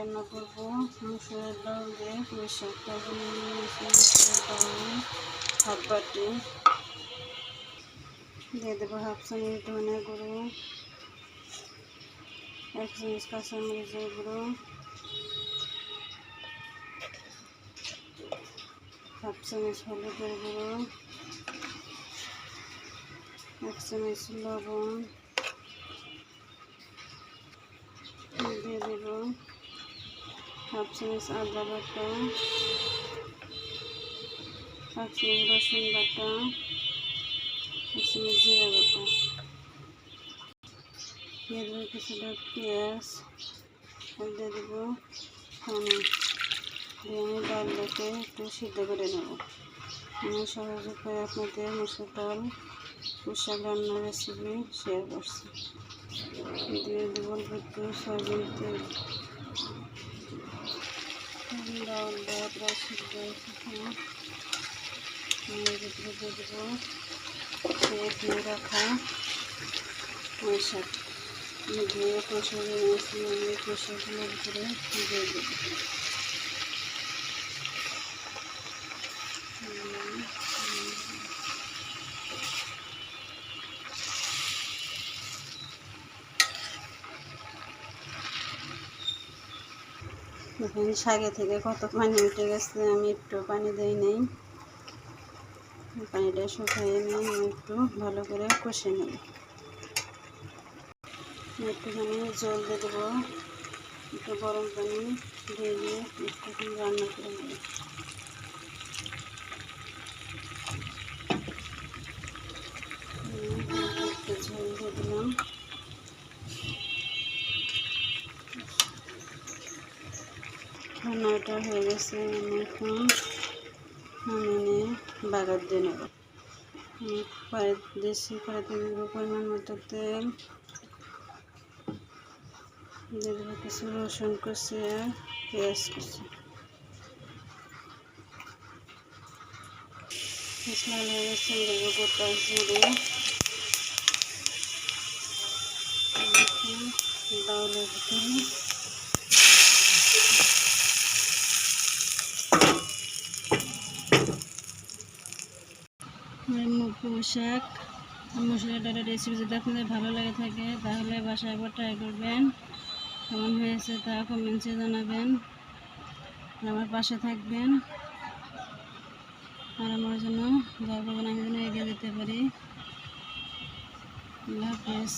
রান্না করবো মুসুরের ডাল দিয়ে পুঁই শাক। তারপরে মুসুরের ডাল হাফ বাটি দিয়ে দেবো, হাফ চামচ ধনে গুঁড়ো, 1 চামচ কাঁচামরিচের গুঁড়ো, হাফ চামচ হলুদের গুঁড়ো, 1 চামচ লবণ দিয়ে দেব, হাফ চামচ আদা বাটা, 1 চামচ রসুন বাটা, 1 চামচ জিরা বাটা দিয়ে দেবো, কিছুটা পেঁয়াজ আর দিয়ে দেবো পানি দিয়ে আমি ডালটাকে একটু সিদ্ধ করে নেব। আমি সহজ উপায়ে আপনাদের মসুর ডাল পুঁই শাক রান্নার রেসিপি শেয়ার করছি। দিয়ে দেবো একটু সয়াবিন তেল। ডালটা প্রায় সিদ্ধ হয়েছে, ভিতরে দিয়ে দেবো ধুয়ে রাখা পুঁই শাক। ধুয়ে কষে নিয়েছি, আমি পুঁই শাকগুলোর ভিতরে দিয়ে দেবো। দেখুন শাকে থেকে কত পানি উঠে গেছে, আমি একটু পানি দিই নেই, পানিটা শুকিয়ে নিয়ে আমি একটু ভালো করে কষে নেব। একটুখানি জল দিয়ে দেবো, একটু গরম পানি দিয়ে একটুখানি রান্না করে নেব। একটু ঝোল দিয়ে দিলাম। রান্নাটা হয়ে গেছে, আমি এখন নামিয়ে বাগার দিয়ে নেব। দেশি কড়াইতে দেবো পরিমাণ মতো তেল, দিয়ে দেবো কিছু রসুন কুচি আর পেঁয়াজ কুচি। লাল হয়ে গেছে, দেবো গোটা জিরে, ডাউলের ভিতরে পুঁই শাক মুসুরের ডালের রেসিপি যদি আপনাদের ভালো লাগে থাকে তাহলে বাসায় একবার ট্রাই করবেন। কেমন হয়েছে তা কমেন্টসে জানাবেন, আমার পাশে থাকবেন আর আমার জন্য দোয়া করবেন, আমি যেন এগিয়ে যেতে পারি। আল্লাহ হাফেজ।